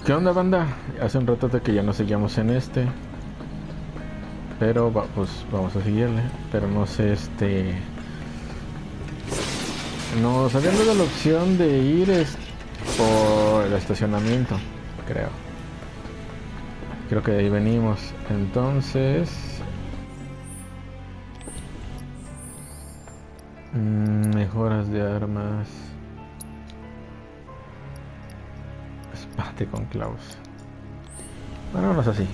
¿Qué onda, banda? Hace un rato de que ya no seguíamos en este. Pero pues vamos a seguirle. Pero no sé, nos habían dado la opción de ir por el estacionamiento, creo. Creo que de ahí venimos. Entonces... mejoras de armas. Espate con clavos. Bueno, vámonos así.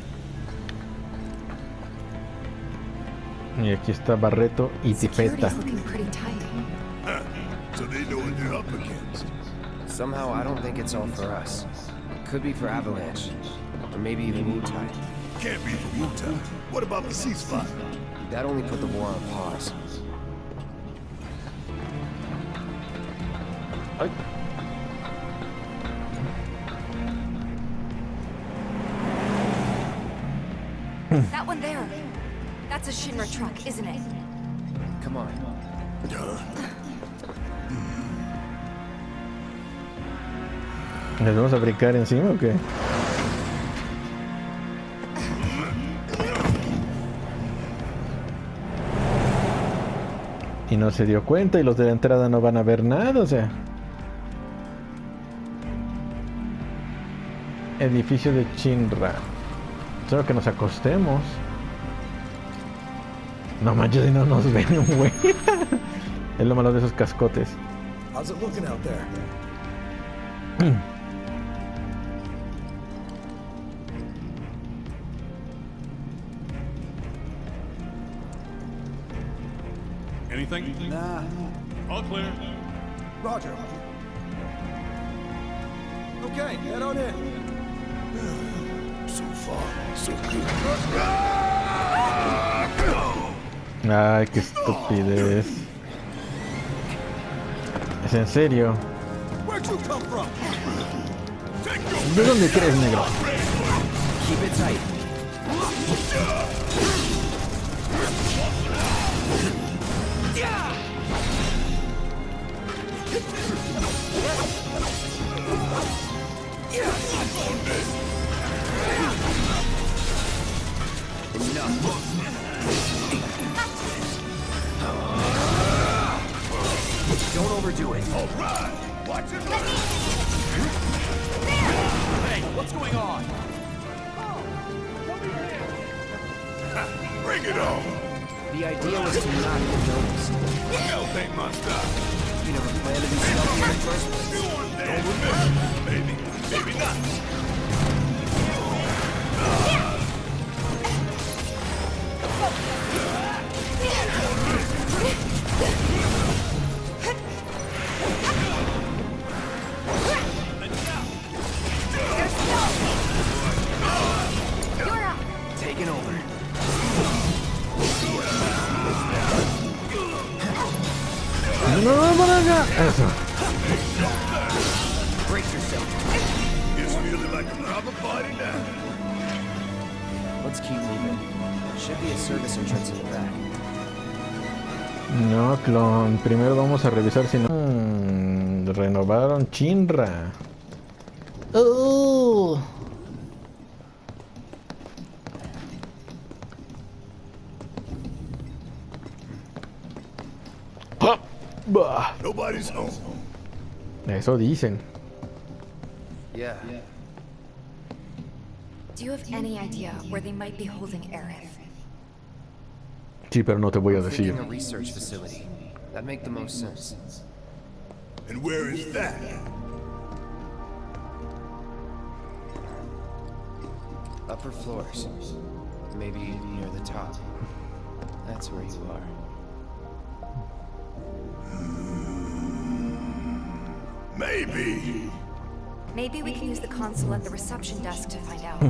Y aquí está Barreto y Tipeta. So they know what they're up against. Somehow I don't think it's all for us. Could be for Avalanche. Or maybe even Wu-Tai. Can't be for Utah. What about the ceasefire? That only put the war on pause. Ay. That one there. That's a Shinra truck, isn't it? Come on. ¿Les vamos a brincar encima o qué? Y no se dio cuenta y los de la entrada no van a ver nada, o sea. Edificio de Shinra. Solo que nos acostemos. No manches, si no nos ven, güey. Es lo malo de esos cascotes. How's it looking out there? Anything? Nah. All clear. Roger. Okay, head on in. So far, so good. Ay, qué estupidez. ¿Es en serio? Where'd you come from? ¿De dónde crees, negro? Keep it tight. Don't overdo it. All right. Watch it. Hey, what's going on? Bring it on. The idea was to not get noticed. Hell ain't my style. You never planned to be stealthy in the first place. You want that? Maybe, maybe not. Taking over. No, para acá. Eso. Brace yourself. It's feeling like a proper party now. Let's keep moving. Should be a service entrance in the back. No, clon. Primero vamos a revisar si no... renovaron Shinra. Bah. Nobody's home. Eso dicen. Yeah. Do you have any idea where they might be holding Aerith? Sí, pero no te voy a I'm thinking decir. a research facility. That'd make the most sense. And where is that? Upper floors. Maybe near the top. That's where you are. Maybe. Maybe we can use the console at the reception desk to find out.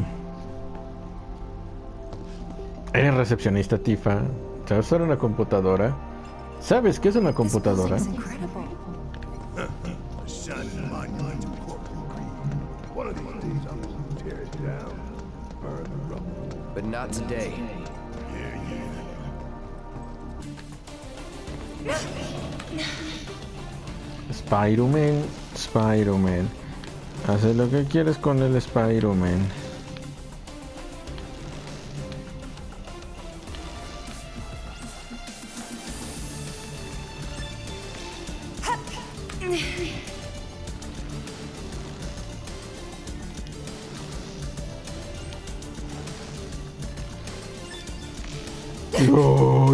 Eres recepcionista, Tifa. ¿Sabes usar una computadora? ¿Sabes qué es una This computadora? building's incredible. A shining monument to corporal greed. One of these days I'm gonna tear it down, burn the rubble. But not today. Yeah. Spider-Man. Spider-Man. Hace lo que quieres con el Spider-Man.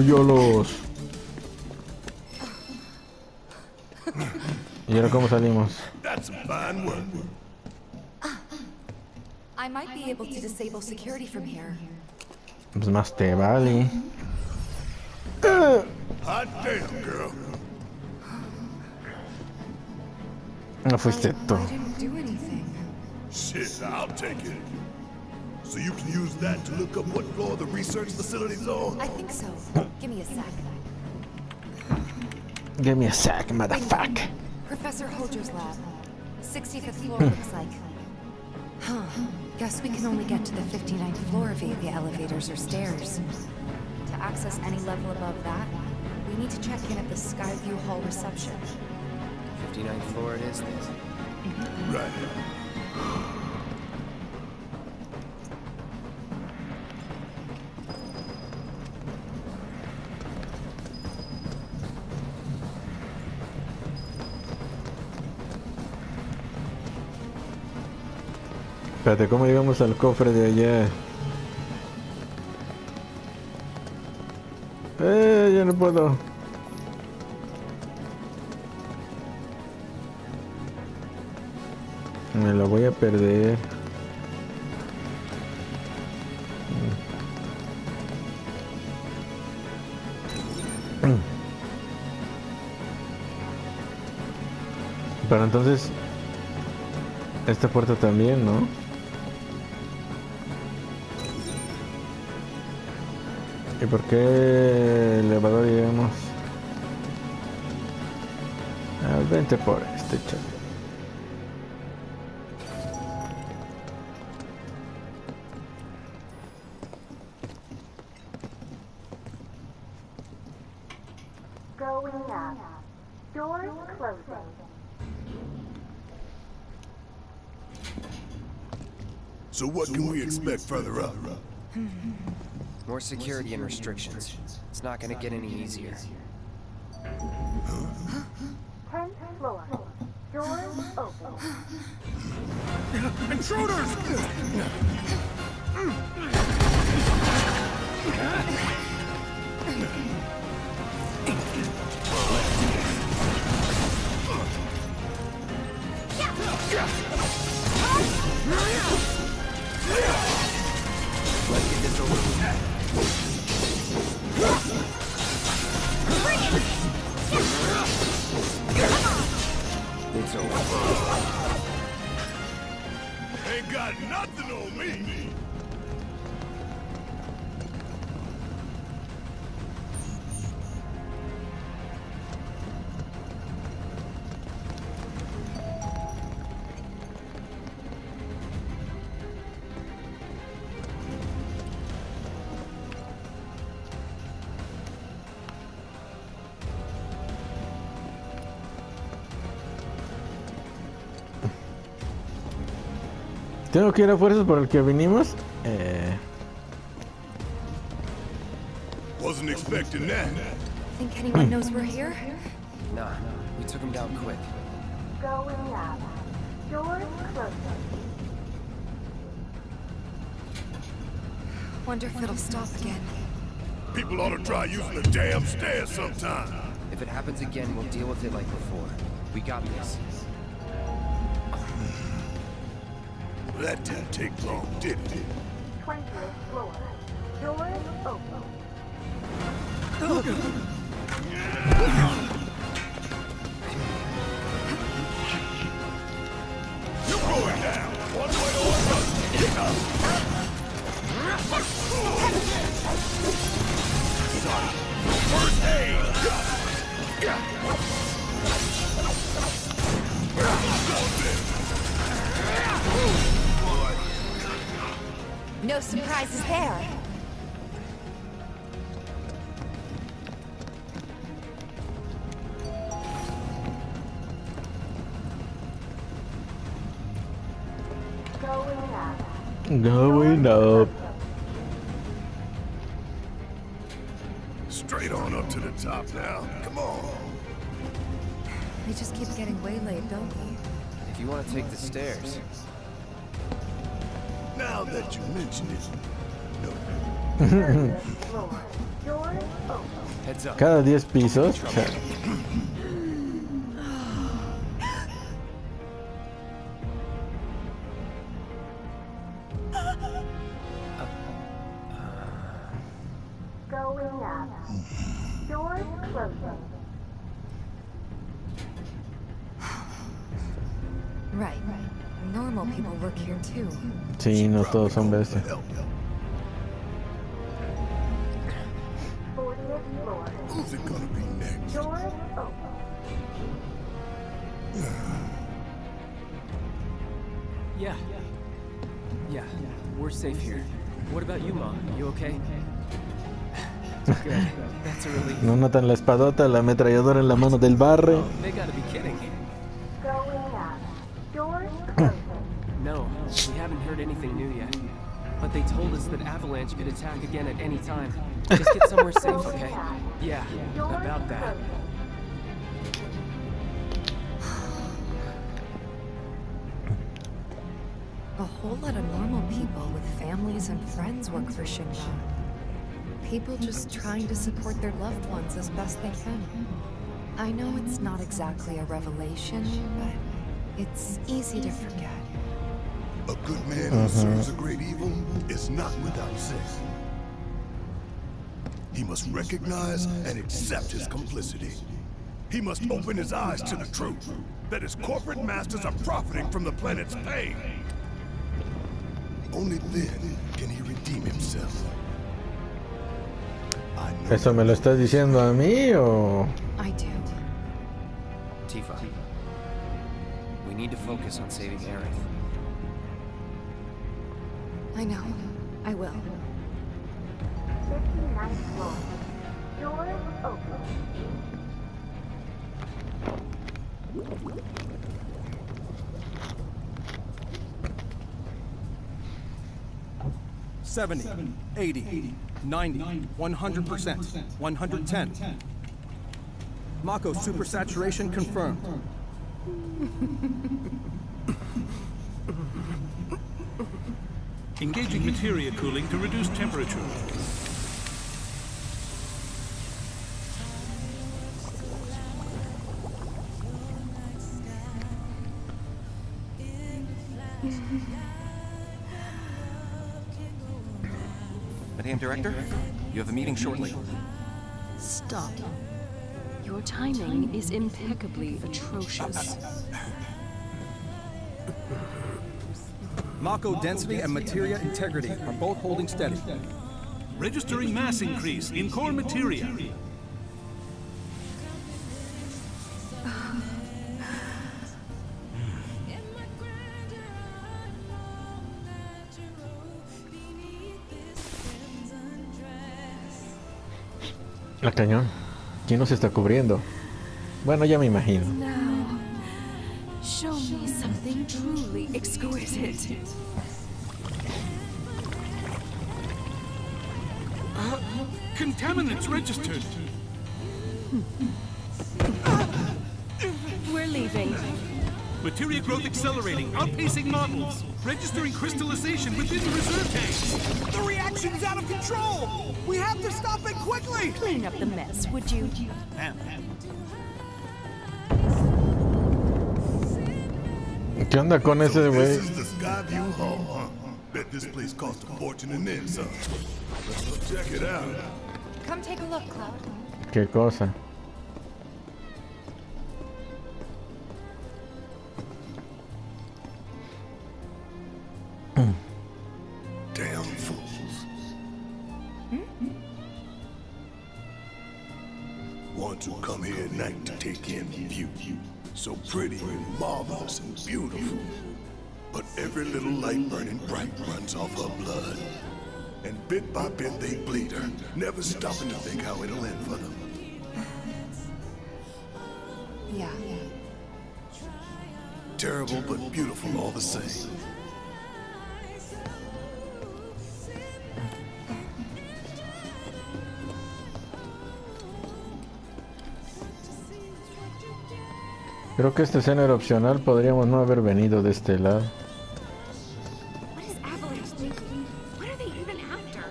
¡Yolos! ¿Y ahora cómo salimos? That's some fine work. I might be able to disable security from here. Pues más te vale. Hot damn, girl. No fuiste tú. I didn't do anything. Shit, I'll take it. So you can use that to look up what floor the research facility's on? I think so. Give me a sec. Give me a sec, motherfucker. Professor Hojo's lab. 65th floor looks like. Huh. Guess we can only get to the 59th floor via the elevators or stairs. To access any level above that, we need to check in at the Skyview Hall reception. 59th floor it is then. Right. Espérate, ¿cómo llegamos al cofre de allá? Ya no puedo. Me lo voy a perder. Pero entonces, esta puerta también, ¿no? ¿Y por qué el elevador llegamos? Vente por este chat. Going up. Doors closing. So what can we expect further up? More security and restrictions. It's not gonna get any easier. 10th floor. Doors open. Intruders! Let's get this over with. It's over. Ain't got nothing on me. Tengo que ir a fuerzas por el que vinimos. Wasn't expecting that. Think anyone knows we're here? Nah, we took him down quick. Going up. Doors closing. Wonder if it'll stop again. People ought to try using the damn stairs sometime. If it happens again, we'll deal with it like before. We got this. That didn't take long, did it? 20th floor. Doors open. You're going down. One way or another. First aid. No surprises there. Going up. Going up. Straight on up to the top now. Come on. They just keep getting waylaid, don't we? If you want to take the stairs, Now that you mention it. No. 30th floor. Doors open. heads up. Cada 10 pisos. O sea, Going up. Doors closing. Right. Normal people work here too. sí, no todos son bestias. Help. 40th floor. Who's it gonna be next? Doors open. Yeah. Yeah, we're safe here. What about you, Mom? You okay? Good. That's a relief. No notan la espadota, la ametralladora en la mano del barre. They gotta be kidding. Going up. Doors closing. No, we haven't heard anything new yet. But they told us that Avalanche could attack again at any time. Just get somewhere safe, okay? Yeah, Doors about that. closing. A whole lot of normal people with families and friends work for Shinra. People just trying to support their loved ones as best they can. I know it's not exactly a revelation, but it's easy to forget. A good man who serves a great evil is not without sin. He must recognize and accept his complicity. He must open his eyes to the truth that his corporate masters are profiting from the planet's pain. Only then can he redeem himself. I know ¿Eso me lo estás diciendo a mí o...? I do. Tifa, we need to focus on saving Aerith. I know. I will. 59th floor. Doors open. $70, $80, $90, 100%, 110. Mako supersaturation confirmed. Engaging materia cooling to reduce temperature. Madame Director, you have a meeting shortly. Stop. Your timing is impeccably atrocious. Mako density and materia integrity are both holding steady. Registering mass increase in core materia. El cañón. ¿Quién nos está cubriendo? Bueno, ya me imagino. Now, show me something truly exquisite. Contaminants registered. We're leaving. Materia growth accelerating, outpacing models. Registering crystallization within the reserve tanks. The reaction's out of control! We have to stop it quickly! Clean up the mess, would you? ¿Qué onda con ese So güey? this is the Skyview Hall, huh? Bet this place cost a fortune and then some. Let's go check it out. Come take a look, Cloud. ¿Qué cosa? Damn fools. Ones who come here at night to take in the view. So pretty and marvelous and beautiful. But every little light burning bright runs off her blood. And bit by bit they bleed her, never stopping to think how it'll end for them. Yeah. Terrible but beautiful all the same. Creo que esta escena era opcional, podríamos no haber venido de este lado. What is Avalanche thinking? What are they even after?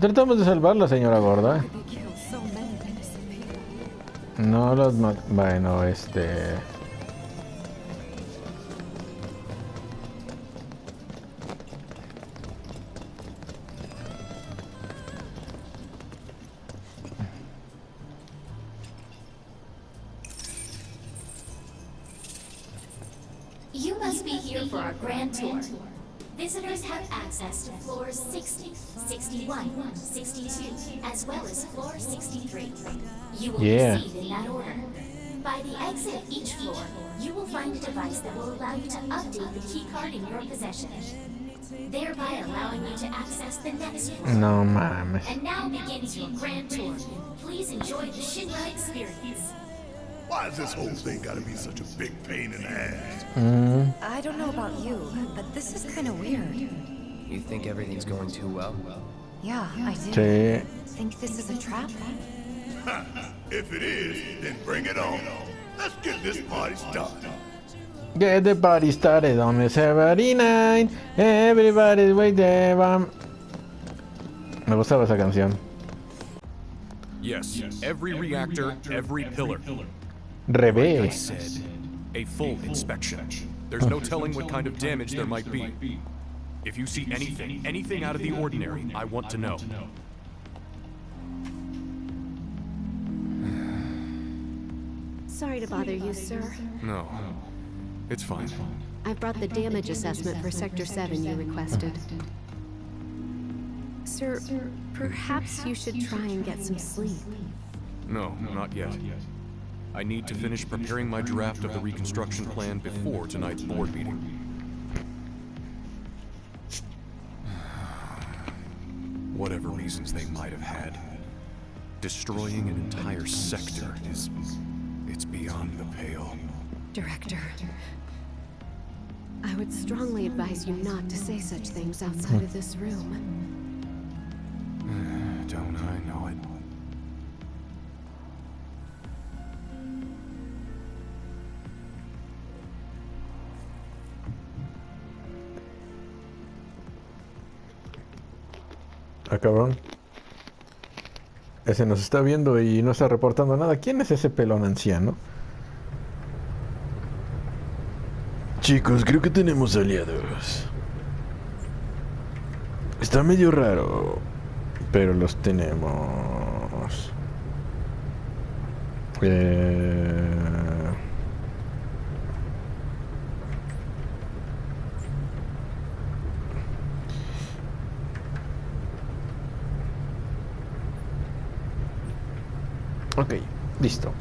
Tratamos de salvarla, señora gorda. They kill so many innocent people. No los bueno, You must be here for our grand tour. Visitors have access to floors 60, 61, 62, as well as floor 63. You will proceed in that order. By the exit of each floor, you will find a device that will allow you to update the key card in your possession, thereby allowing you to access the next floor. No mames. And now begins your grand tour. Please enjoy the Shinra experience. Why has this whole thing gotta be such a big pain in the ass? I don't know about you, but this is kind of weird. You think everything's going too well? Yeah, I do. Sí. Think this is a trap? If it is, then bring it on. Let's get this party started. Get the party started on the 79. Everybody's wait there. Me gustaba esa canción. Yes, every reactor, every pillar. Revés. I said, a full inspection. There's no telling what kind of damage there might be. If you see anything out of the ordinary, I want to know. Sorry to bother you, sir. No, it's fine. I've brought the damage assessment for Sector 7 you requested. Sir, perhaps you should try and get some sleep. No, not yet. I need to finish preparing my draft of the reconstruction plan before tonight's board meeting. Whatever reasons they might have had, destroying an entire sector it's beyond the pale. Director, I would strongly advise you not to say such things outside of this room. Don't I know it? Ah, cabrón. Ese nos está viendo y no está reportando nada. ¿Quién es ese pelón anciano? Chicos, creo que tenemos aliados. Está medio raro, pero los tenemos. Ok, listo.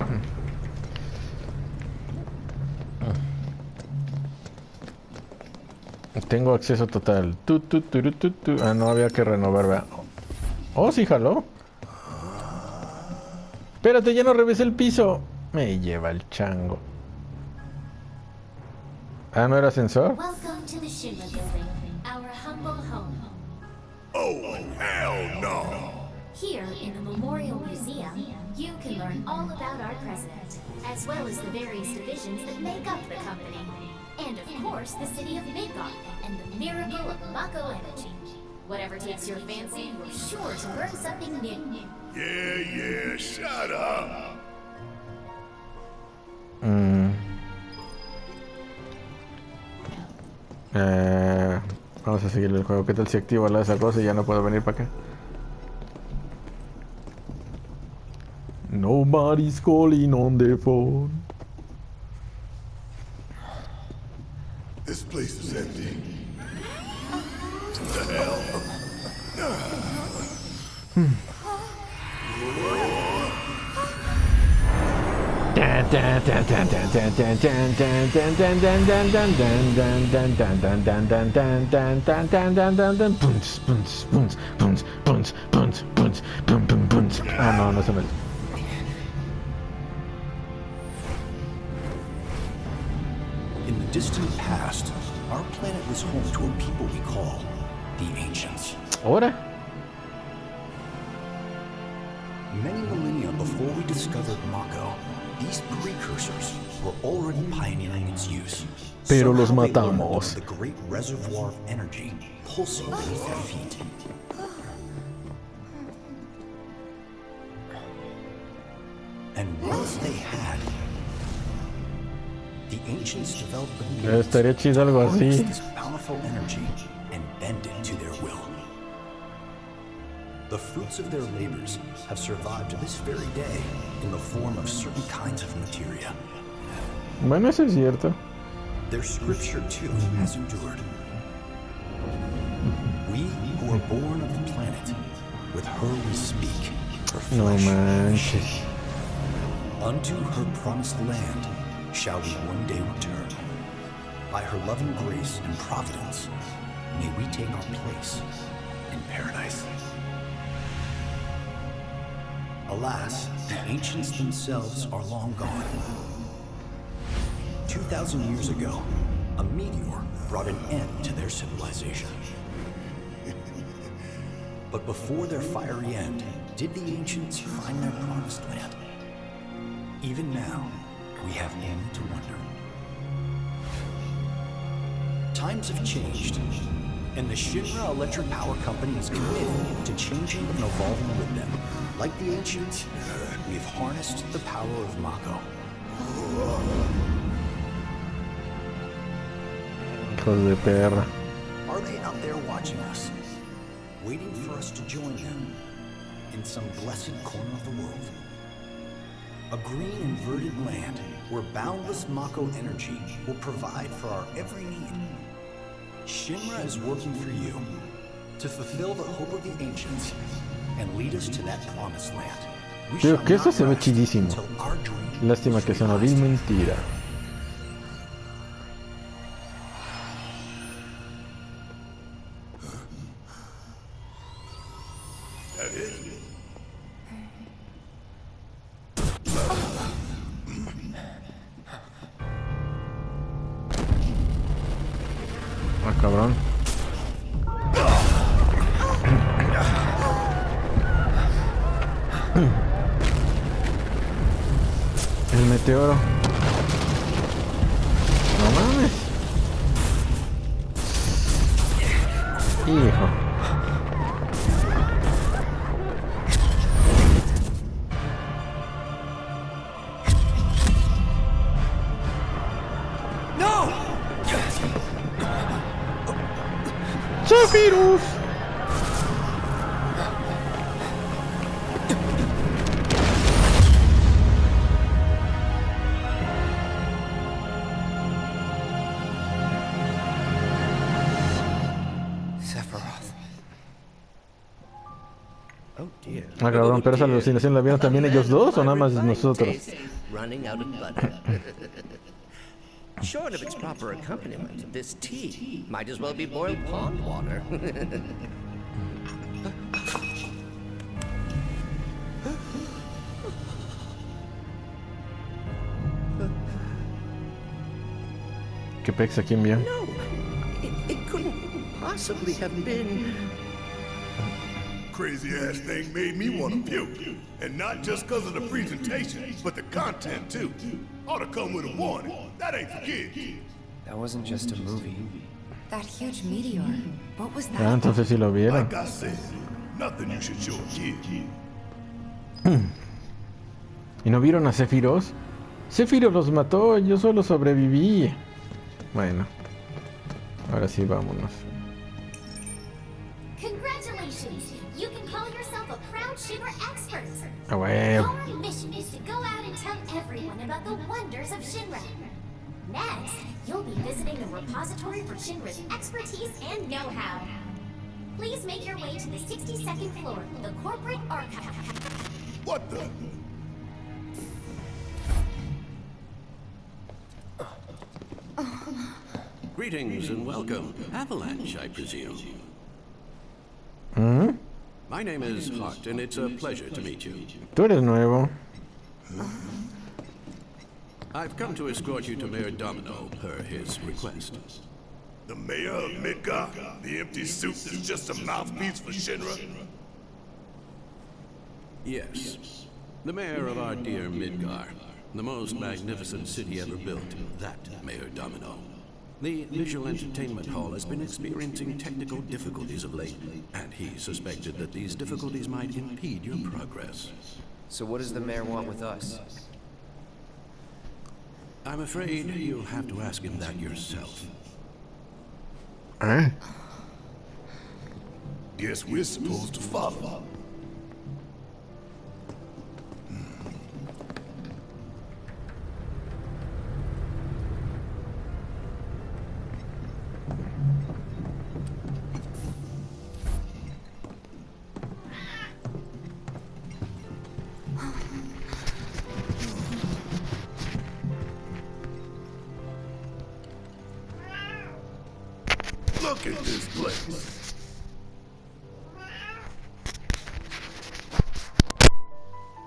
Tengo acceso total. Ah, no había que renovar, ¿verdad? Oh, sí, jaló. Espérate, ya no revisé el piso. Me lleva el chango. Ah, ¿no era ascensor? Welcome to the Shinra building, our humble home. Oh, hell no! Here in the Memorial Museum, you can learn all about our president, as well as the various divisions that make up the company. And of course, the city of Midgard and the miracle of Mako energy. Whatever takes your fancy, we're sure to learn something new. Yeah, shut up! Vamos a seguir el juego. ¿Qué tal si activo esa cosa y ya no puedo venir para acá? Nobody's calling on the phone. This place is empty. What the hell? Ah, no, no se me... In the distant past, our planet was home to a people we call the Ancients. ¿Ahora? Many millennia before we discovered Mako, These precursors were already pioneering its use. Pero los Somehow they learned matamos. of the great reservoir of energy pulsing beneath their feet. And once they had, the ancients developed the means Estaría chido algo to harness así. this powerful energy and bend it to their will. The fruits of their labors have survived to this very day in the form of certain kinds of materia. Bueno, eso es cierto. Their scripture too has endured. We who are born of the planet, with her we speak, her No flesh. manches. Unto her promised land shall we one day return. By her loving grace and providence, may we take our place in paradise. Alas, the ancients themselves are long gone. 2,000 years ago, a meteor brought an end to their civilization. But before their fiery end, did the ancients find their promised land? Even now, we have only to wonder. Times have changed, and the Shinra Electric Power Company is committed to changing and evolving with them. Like the ancients, we've harnessed the power of Mako. Hijos de perra. Are they out there watching us, waiting for us to join them in some blessed corner of the world? A green and verdant land where boundless Mako energy will provide for our every need. Shinra is working for you to fulfill the hope of the ancients and lead us to that promised land. We Creo shall que eso not se ve rest chidísimo. until our dream Lástima is que sea una vil realized. mentira. That it? Ah, cabrón. El meteoro. No mames. Hijo. No! ¡Zafirus! Sephiroth. Oh dear. Ah, cabrón, pero esa alucinación la vieron también ellos dos o nada más nosotros. Running out of butter. Short of its proper accompaniment, this tea might as well be boiled pond water. ¿Qué pex aquí envió? No, it couldn't possibly have been. Crazy ass thing made me want to puke. And not just because of the presentation, but the content too. Ought to come with a warning. That ain't for kids. That wasn't just a movie. That huge meteor. What was that? Ah, entonces sí lo vieron. Like I said, nothing you should show a kid. ¿Y no vieron a Sephiroth? Sephiroth los mató, yo solo sobreviví. Bueno, ahora sí vámonos. Congratulations! You can call yourself a proud Shinra expert. Ah, huevo. Your mission is to go out and tell everyone about the wonders of Shinra. Next, you'll be visiting the repository for Shinra's expertise and know-how. Please make your way to the 62nd floor, the corporate archive. What the? Greetings and welcome. Avalanche, I presume. ¿Mm? My name is Hart, and it's a pleasure to meet you. Tú eres nuevo. I've come to escort you to Mayor Domino, per his request. The mayor of Midgar? The empty suit that's just a mouthpiece for Shinra? Yes, the mayor of our dear Midgar. The most magnificent city ever built, that, Mayor Domino. The visual entertainment hall has been experiencing technical difficulties of late, and he suspected that these difficulties might impede your progress. So what does the mayor want with us? I'm afraid you'll have to ask him that yourself. ¿Eh? Guess we're supposed to follow. Look at this place.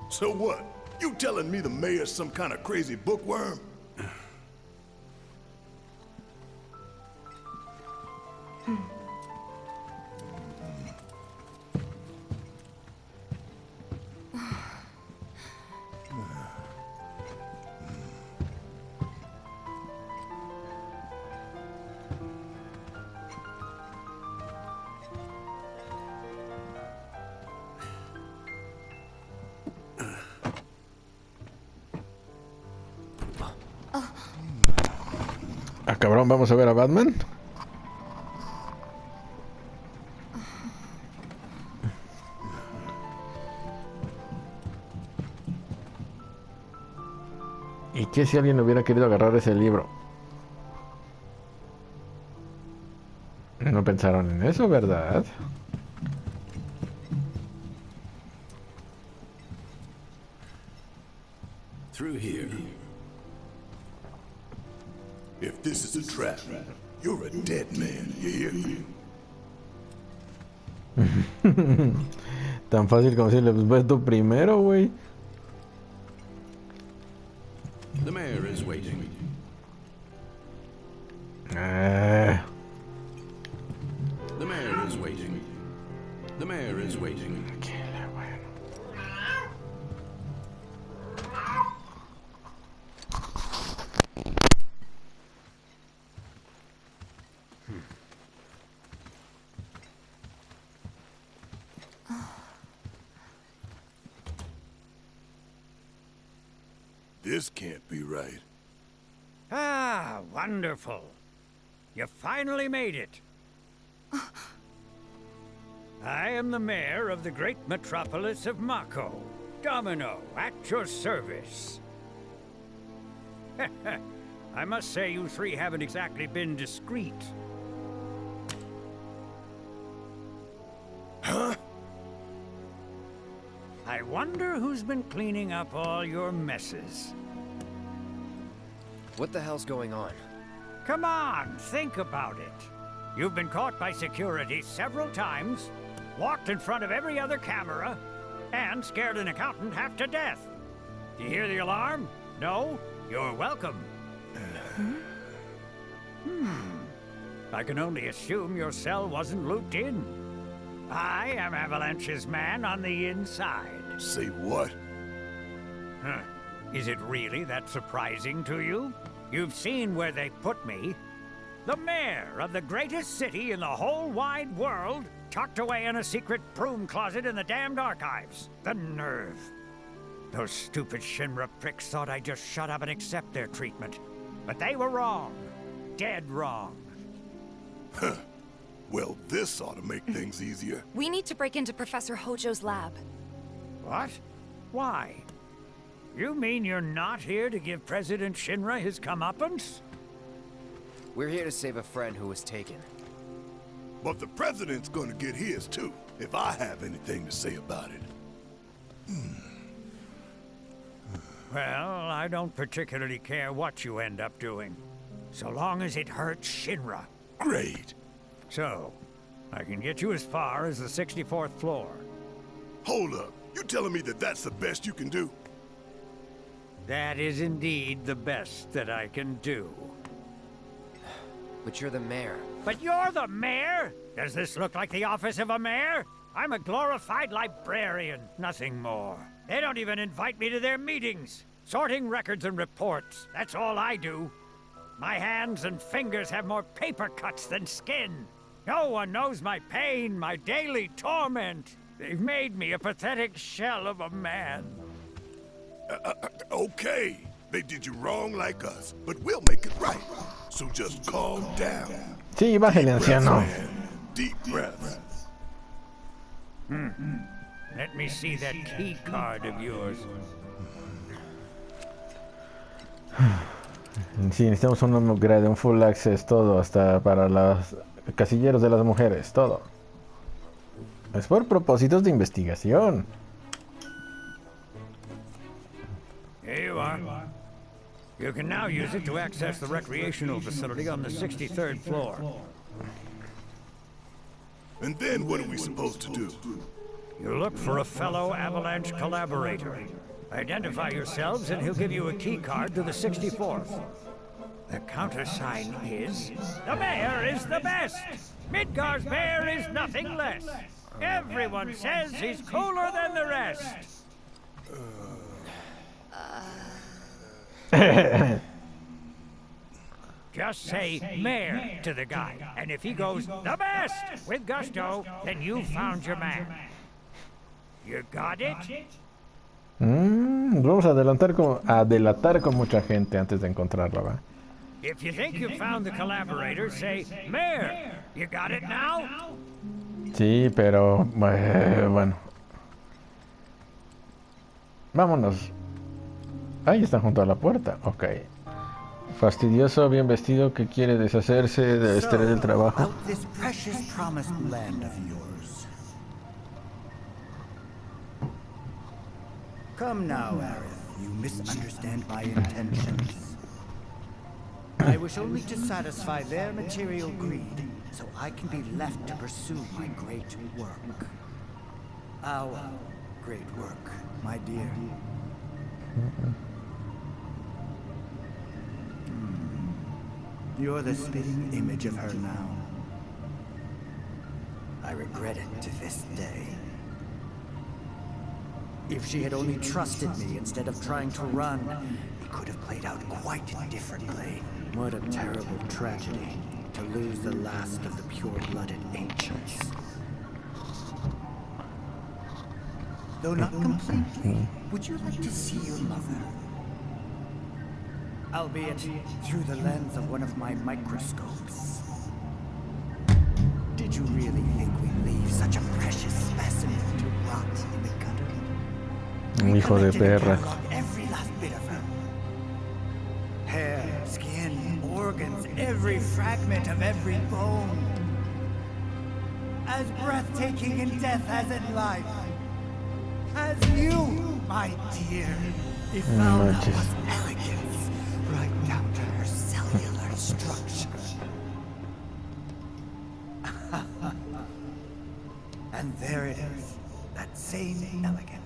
So what? You telling me the mayor's some kind of crazy bookworm? Ah, cabrón, vamos a ver a Batman. ¿Y qué si alguien hubiera querido agarrar ese libro? No pensaron en eso, ¿verdad? Through here. If this is a trap, you're a dead man, you hear? Tan fácil como decirle, pues ves tú primero, güey. The mayor is waiting. Ah. The mayor is waiting. The mayor is waiting. This can't be right. Ah, wonderful. You finally made it. I am the mayor of the great metropolis of Mako. Domino, at your service. I must say you three haven't exactly been discreet. Huh? I wonder who's been cleaning up all your messes. What the hell's going on? Come on, think about it. You've been caught by security several times, walked in front of every other camera, and scared an accountant half to death. Do you hear the alarm? No? You're welcome. I can only assume your cell wasn't looped in. I am Avalanche's man on the inside. Say what? Huh. Is it really that surprising to you? You've seen where they put me. The mayor of the greatest city in the whole wide world, tucked away in a secret broom closet in the damned archives. The nerve. Those stupid Shinra pricks thought I'd just shut up and accept their treatment. But they were wrong. Dead wrong. Huh. Well, this ought to make things easier. We need to break into Professor Hojo's lab. What? Why? You mean you're not here to give President Shinra his comeuppance? We're here to save a friend who was taken. But the president's gonna get his too, if I have anything to say about it. Well, I don't particularly care what you end up doing, so long as it hurts Shinra. Great. So, I can get you as far as the 64th floor. Hold up. You telling me that that's the best you can do? That is indeed the best that I can do. But you're the mayor. But you're the mayor? Does this look like the office of a mayor? I'm a glorified librarian, nothing more. They don't even invite me to their meetings. sorting records and reports. That's all I do. My hands and fingers have more paper cuts than skin. No one knows my pain, my daily torment. They've made me a pathetic shell of a man. Okay, they did you wrong like us, but we'll make it right. So just calm down. Sí, bájale, anciano. Deep breaths. Let me see that key card of yours. Sí, necesitamos un upgrade, un full access, todo, hasta para los casilleros de las mujeres, todo. Es por propósitos de investigación. Here you are. You can now use it to access the recreational facility on the 63rd floor. And then what are we supposed to do? You look for a fellow Avalanche collaborator. Identify yourselves and he'll give you a key card to the 64th. The countersign is... The mayor is the best! Midgar's mayor is nothing less! Everyone says he's cooler than the rest! Just say mayor to the guy, and if he goes the best with gusto, then you've found your man. You got it? Vamos a delatar con mucha gente antes de encontrarla, ¿va? If you think you've found the collaborator, say mayor. You got it now? Sí, pero bueno. Vámonos. Ahí están junto a la puerta. Ok. Fastidioso, bien vestido, que quiere deshacerse del estrés del trabajo. About this precious promised land of yours. Come now, Aerith. You misunderstand my intentions. I wish only to satisfy their material greed, so I can be left to pursue my great work. Our great work, my dear. You're the spitting image of her now. I regret it to this day. If she had only trusted me instead of trying to run, it could have played out quite differently. What a terrible tragedy to lose the last of the pure-blooded ancients. Though not completely, would you like to see your mother? Albeit through the lens of one of my microscopes. Did you really think we'd leave such a precious specimen to rot in the gutter? Hijo de perra. Every last bit of her. Hair, skin, organs, every fragment of every bone. As breathtaking in death as in life. As you, my dear. If found out was elegance, right down to her cellular structure. And there it is, that same elegance.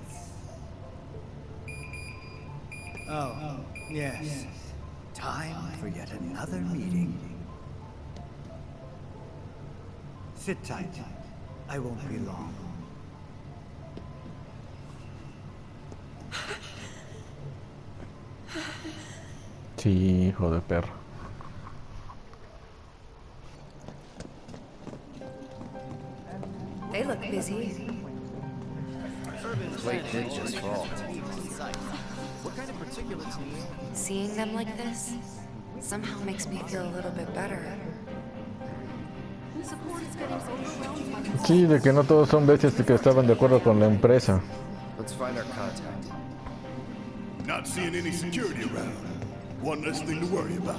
Oh, yes. Time for yet another meeting. Sit tight. I won't be long. Sí, hijo de perro. They look busy. Plate did just fall. Seeing them like this somehow makes me feel a little bit better. Sí, de que no todos son bestias que estaban de acuerdo con la empresa. Let's find our contact. Not seeing any security around. One less thing to worry about.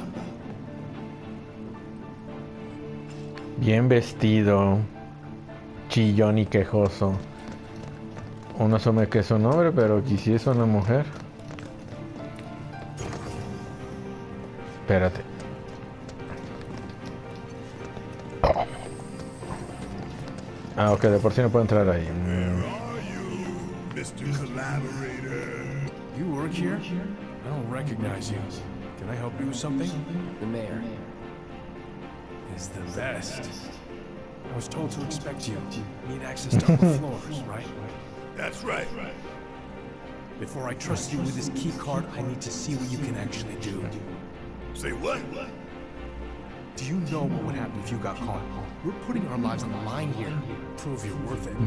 Bien vestido, chillón y quejoso. Uno asume que es un hombre, pero aquí sí es una mujer. Espérate. Ah, ok, de por sí no puedo entrar ahí. Mr. Collaborator. You work here? I don't recognize you. Can I help you with something? The mayor is the best. I was told to expect you. Need access to upper floors, right? That's right. Before I trust you with this key card, I need to see what you can actually do. Say what? Do you know what would happen if you got caught? We're putting our lives on the line here. Prove you're worth it.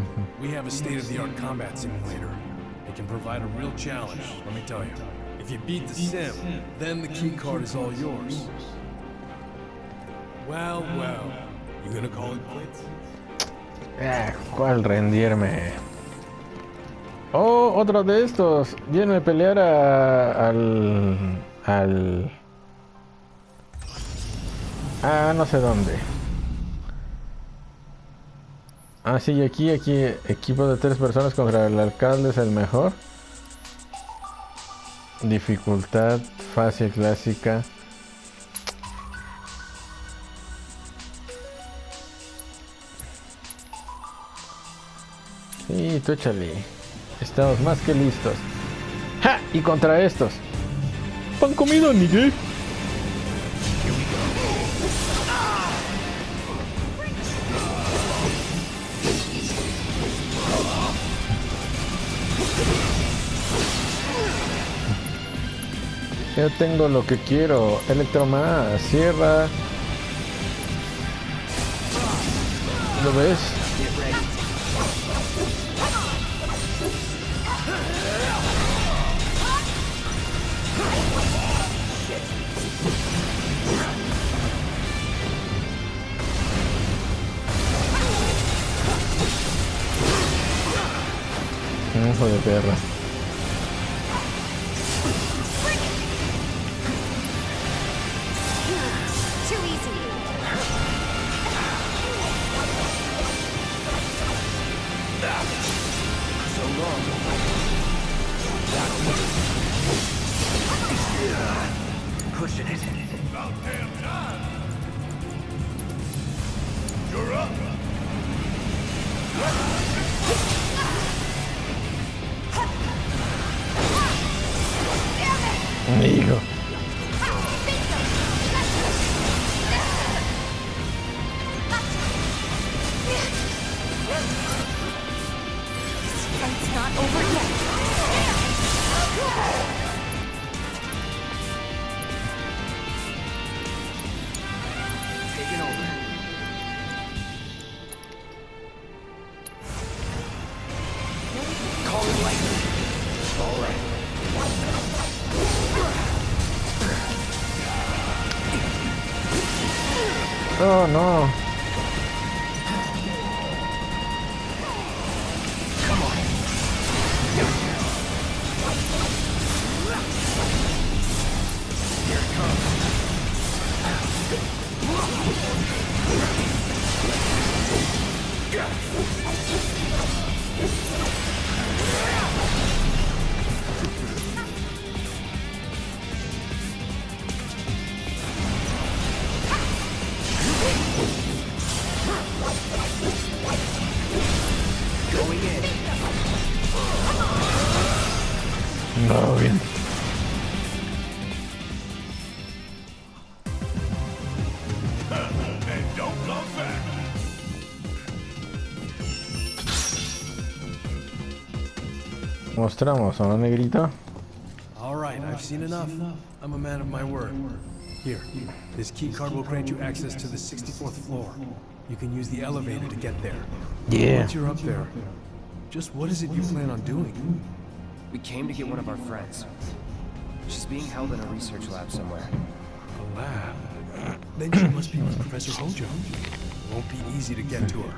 We have a state-of-the-art combat simulator. It can provide a real challenge, let me tell you. If you beat the sim, then the key card is all yours. Well, you gonna call it quits? ¿Cuál rendirme? Oh, otro de estos. Viene a pelear al... no sé dónde. Sí, aquí, equipo de 3 personas contra el alcalde es el mejor. Dificultad, fácil, clásica. Sí, tú échale. Estamos más que listos. ¡Ja! Y contra estos. ¿Pan comido, ni qué? Yo tengo lo que quiero. Electro más. Sierra. ¿Lo ves? Hijo de perra. Pushing it. About damn time. You're up. Hijo. Fight's not over yet. Taking over. Call it lightning. All right. Oh no. Come on. Here it comes. Going in. No, bien. And don't come back. Mostramos a la negrita. All right, I've seen enough. I'm a man of my word. Here, this key card will grant you access to the 64th floor. You can use the elevator to get there. Yeah. Once you're up there, just what is it you plan on doing? We came to get one of our friends. She's being held in a research lab somewhere. A lab? Then she must be with Professor Hojo. Won't be easy to get to her.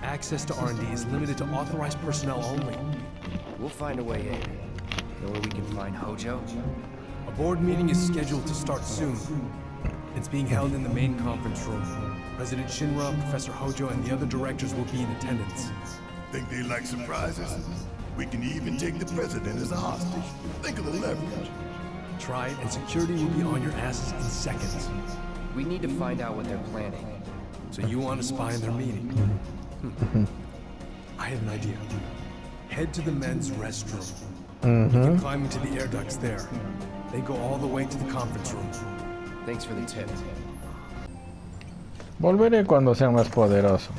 Access to R&D is limited to authorized personnel only. We'll find a way in. Know where we can find Hojo? A board meeting is scheduled to start soon. It's being held in the main conference room. President Shinra, Professor Hojo, and the other directors will be in attendance. Think they like surprises? We can even take the president as a hostage. Think of the leverage. Try it, and security will be on your asses in seconds. We need to find out what they're planning. So you want to spy in their meeting? I have an idea. Head to the men's restroom. You can climb into the air ducts there. They go all the way to the conference room. Thanks for the tip. Volveré cuando sea más poderoso.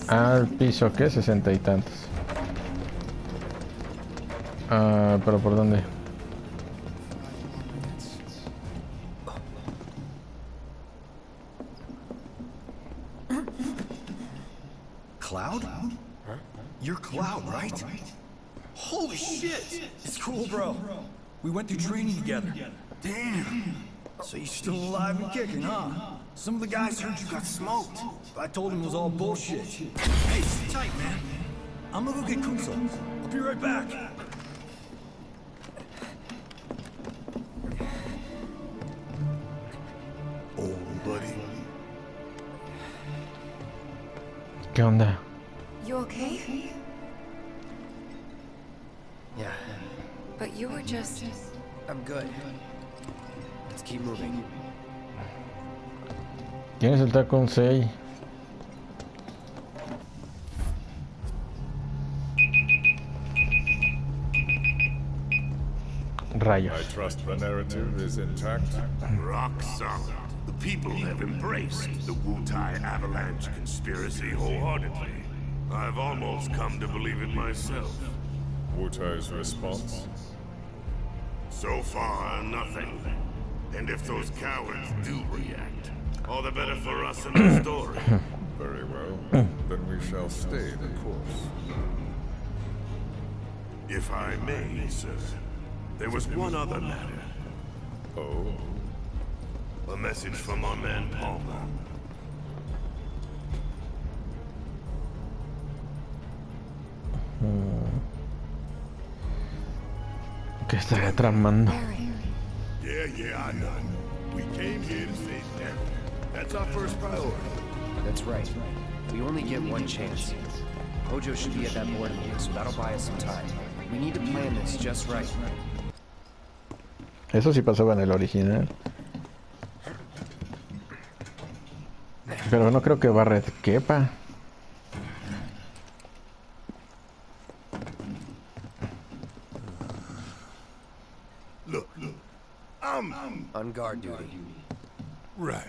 Al piso, ¿qué? 60 y tantos. Pero ¿por dónde? Cloud? Huh? You're Cloud, right? Holy shit! It's cool, bro. We went through training together. Damn. So you're still alive and kicking, huh? Some of the guys heard you got smoked. I told them it was all bullshit. Hey, sit tight, man. I'm gonna go get Kuso. I'll be right back. Oh, buddy. ¿Qué onda? You okay? Yeah, But you were just... I'm good. Let's keep moving. ¿Tienes el taco un 6? Rayos. I trust the narrative is intact. Rock solid. The people have embraced the Wutai Avalanche conspiracy wholeheartedly. I've almost come to believe it myself. Wutai's response? So far, nothing. And if those cowards do react, all the better for us in the story. Very well. Then we shall stay the course. If I may, sir, there was one other matter. Oh? A message from our man Palmer. ¿Qué estaría tramando? Yeah, I know. We came here to save them. That's our first priority. That's right. We only get one chance. Hojo should be at that board meeting, so that'll buy us some time. We need to plan this just right. Eso sí pasó en el original. Pero no creo que Barret quepa. Look. I'm on guard duty. Right.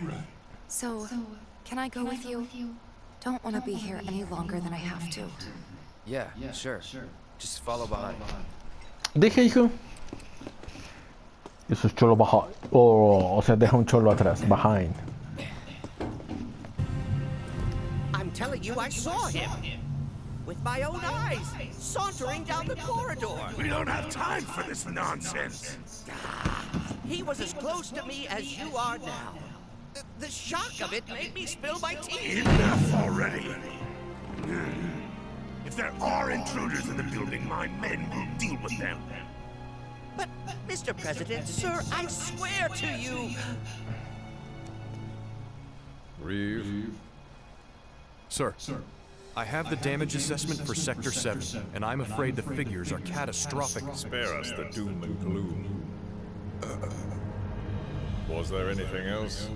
So, can I go with you? Don't want to be here any longer than I have to. Yeah, sure. Just follow behind. Deja, hijo. Eso es cholo baja. O sea, deja un cholo atrás. Behind. I'm telling you, I saw him. With my own eyes, sauntering down the corridor. We don't have time for this nonsense. He was as close to me as you are now. The shock of it made me spill my tea. Enough already. If there are intruders in the building, my men will deal with them. But, Mr. President, sir, I swear to you. Reeve? Sir, I have the damage assessment for Sector 7, and I'm afraid the figures are catastrophic. Spare us the doom and gloom. Was there anything else?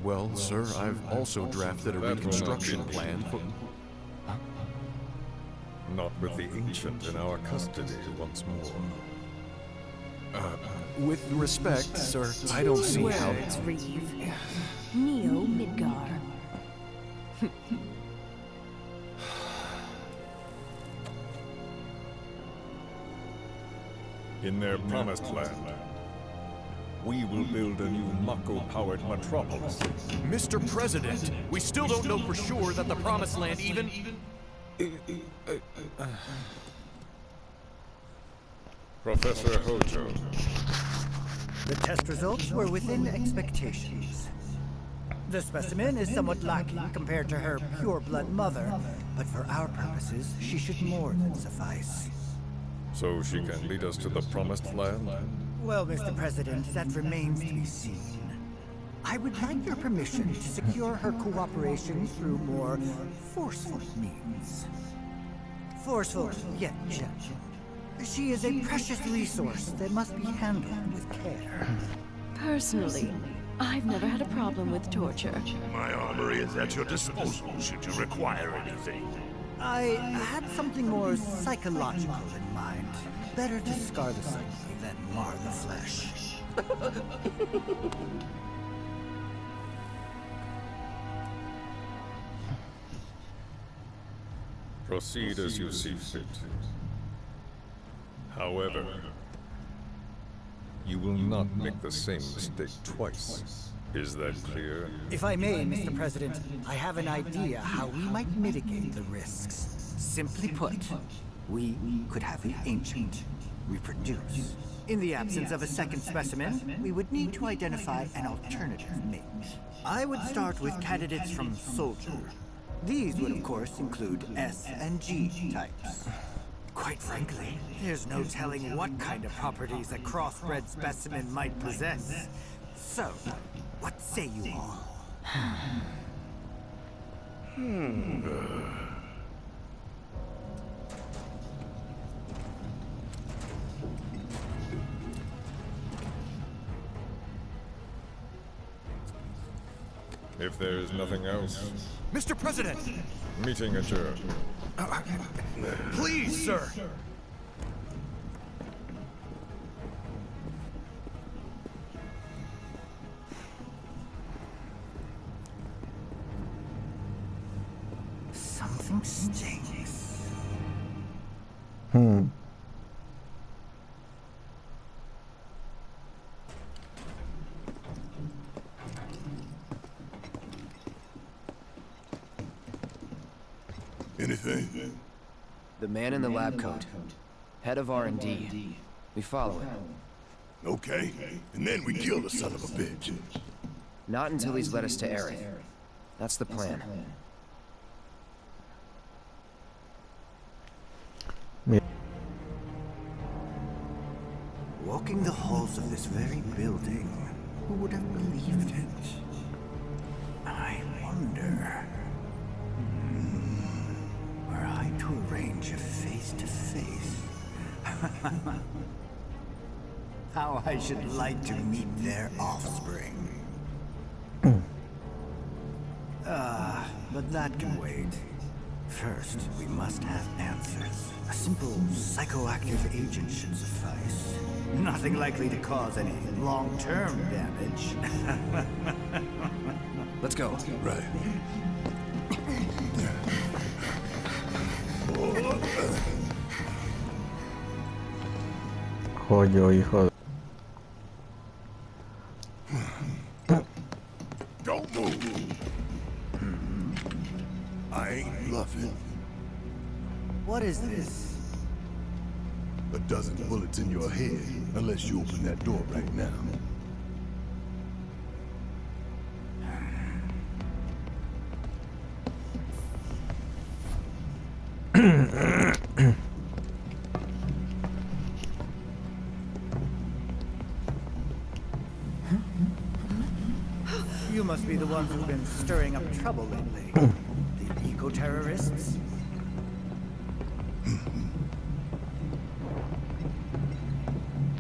Well, sir, I've also drafted a reconstruction plan for... Not with the Ancient in our custody once more. With respect, sir, I don't see how... Words, Reeve. Neo Midgar. In their promised land, we will build a new Mako-powered metropolis. Mr. President, we still don't know for sure that the Promised Land even... Professor Hojo. The test results were within expectations. The specimen is somewhat lacking compared to her pure-blood mother, but for our purposes, she should more than suffice. So she can lead us to the Promised Land? Well, Mr. President, that remains to be seen. I would like your permission to secure her cooperation through more forceful means. Forceful, yet gentle. She is a precious resource that must be handled with care. Personally, I've never had a problem with torture. My armory is at your disposal should you require anything. I had something more psychological in mind. Better to scar the psyche than mar the flesh. Proceed as you see fit. However, you will not make the same mistake twice. Is that clear? If I may, Mr. President, I have an idea how we might mitigate the risks. Simply put, we could have the Ancient reproduce. In the absence of a second specimen, we would need to identify an alternative mate. I would start with candidates from Soldier. These would, of course, include S and G types. Quite frankly, there's no telling what kind of properties a crossbred specimen might possess. So, what say you all? If there is nothing else, Mr. President! meeting adjourned. Please, sir! Something stinks. Anything? The man in the lab coat. Head of R&D. We follow him. Okay. And then we kill the son of a bitch. Not until he's led us to Aerith. That's the plan. Walking the halls of this very building, who would have believed it? I wonder... were I to arrange a face-to-face... how I should like to meet their offspring. But that can wait. First, we must have answers. A simple psychoactive agent should suffice. Nothing likely to cause any long-term damage. Let's go. Right. Joyo, hijo de... Don't move. I ain't bluffing. What is this? A dozen bullets in your head, unless you open that door right now. You must be the ones who've been stirring up trouble lately. The eco-terrorists?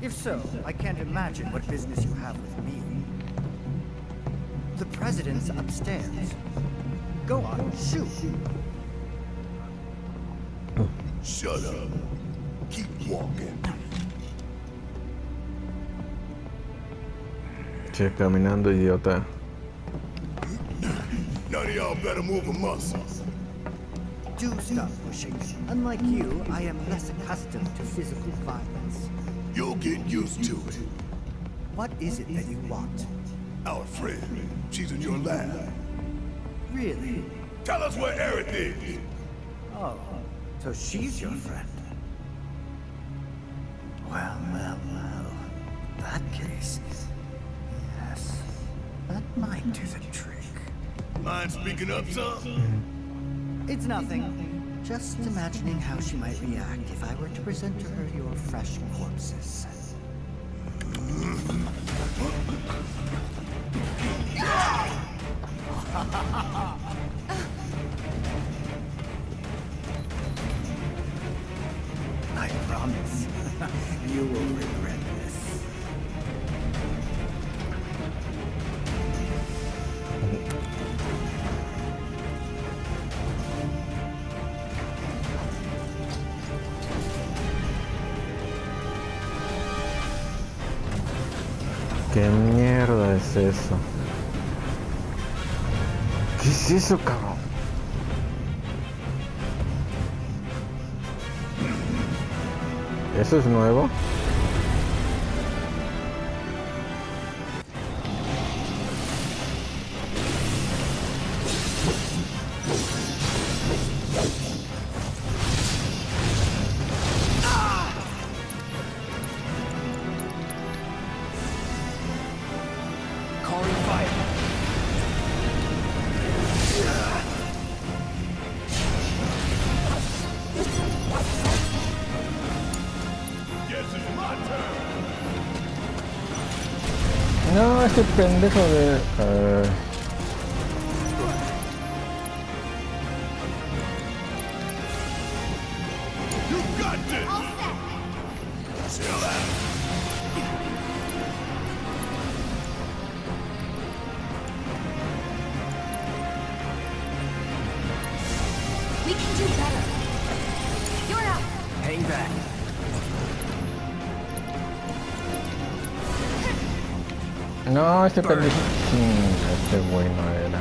If so, I can't imagine what business you have with me. The president's upstairs. Go on, shoot. Shut up. Keep walking. Che, caminando, idiota. None of y'all better move a muscle. Do stop pushing. Unlike you, I am less accustomed to physical violence. You'll get used to it. What is it that you want? Our friend. She's in your lab. Really? Tell us where Aerith is. Oh, so she's your friend. Well. In that case, yes, that might do the trick. Mind speaking up, son? It's nothing. Just imagining how she might react if I were to present to her your fresh corpses. I promise, you will regret this. ¿Qué mierda es eso? ¿Qué es eso, cabrón? ¿Eso es nuevo? Calling fire. No, este pendejo de... You got this! Chill out. We can do better. You're up. Hang back. No, este pendejo... este güey no era.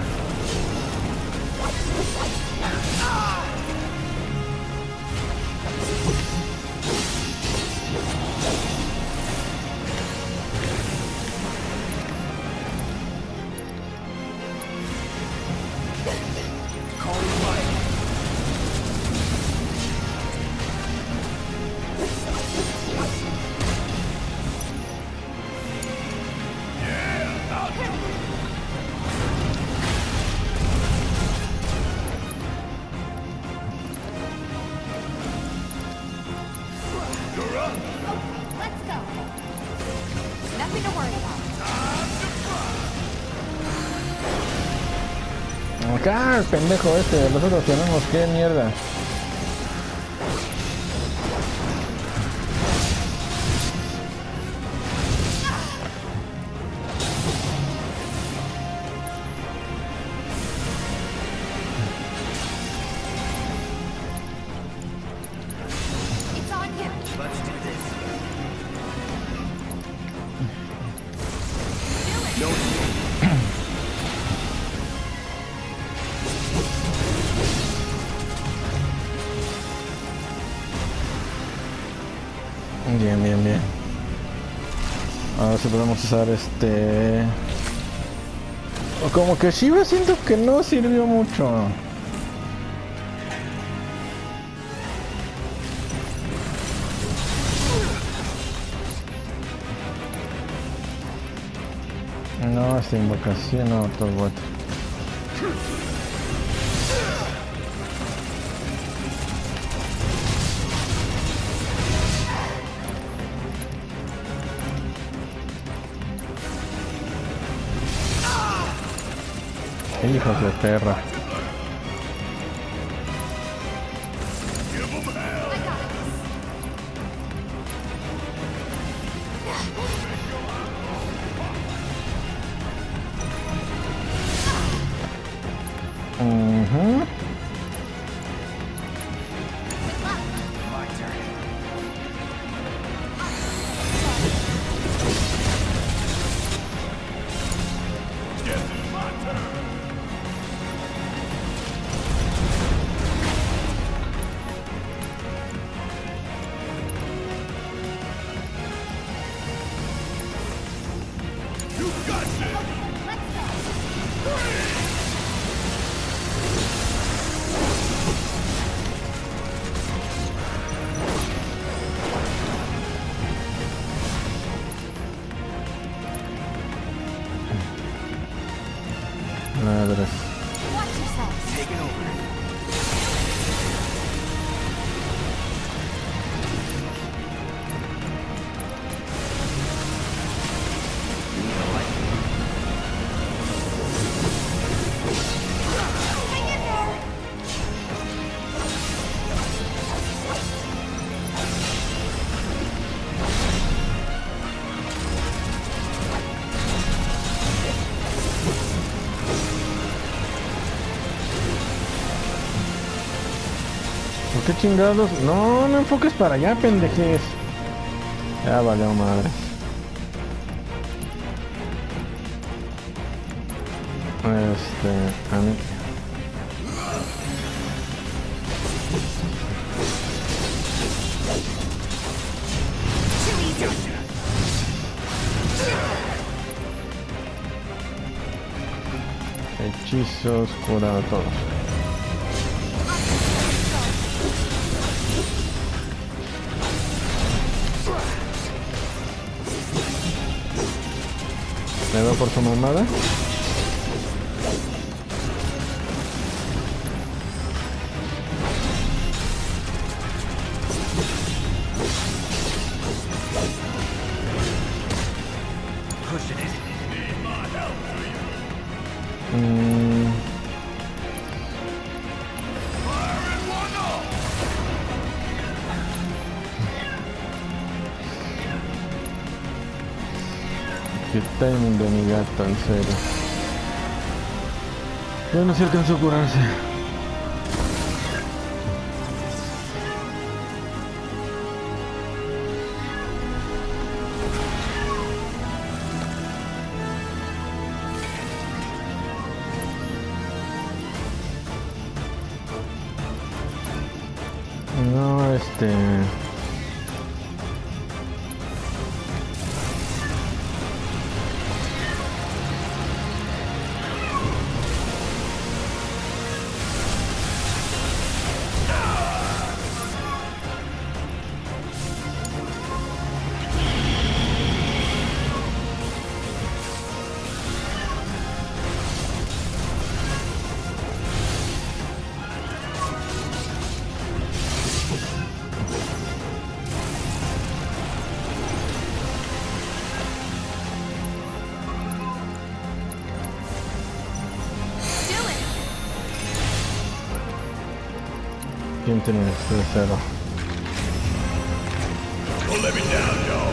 Calling fire. Let's go. Nothing to worry about. Acá, el pendejo este, nosotros tenemos que mierda. It's on you. Let's do this. No escape. Bien, bien, bien. A ver si podemos usar este... Como que Shiva siento que no sirvió mucho. No, esta invocación no, todo bueno. Hijos de perra. My turn. Madres. Watch yourselves. Take it over. ¿Por qué chingados? No, no enfoques para allá, pendejes. Ya valió madre. A mí. hechizos, cura a todos. ¿Le da por su mamada? Qué timing de mi gato, en serio. Ya no se alcanzó a curarse. No, ¿quién tiene este cero? Don't let me down, dog.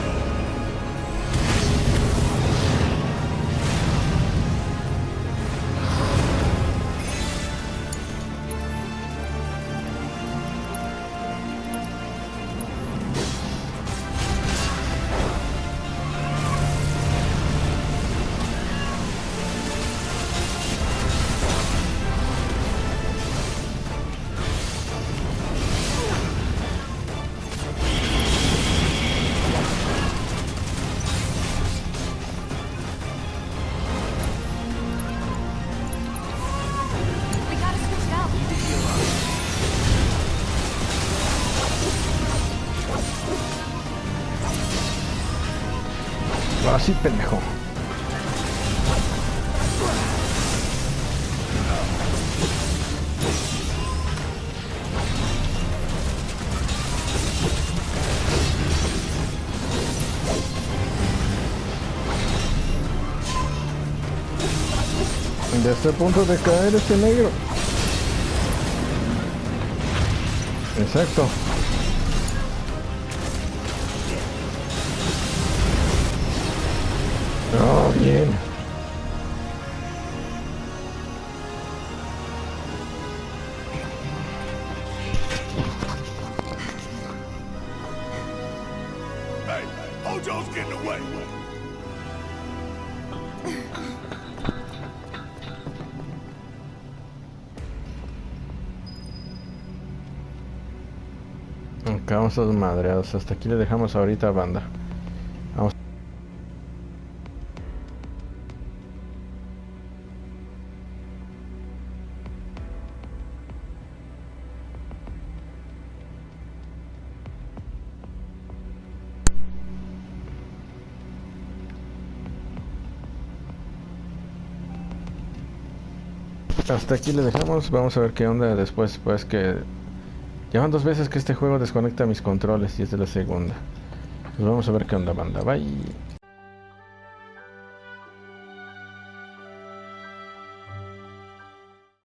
Ahora sí, pendejo. Ya está a punto de caer este negro. Exacto. Oh, bien. Hey, Hojo's getting away. Acabamos todos madreados. Hasta aquí le dejamos ahorita, banda. Vamos. Hasta aquí le dejamos. Vamos a ver qué onda después. Pues que llevan 2 veces que este juego desconecta mis controles y es de la segunda. Pues vamos a ver qué onda, banda. Bye.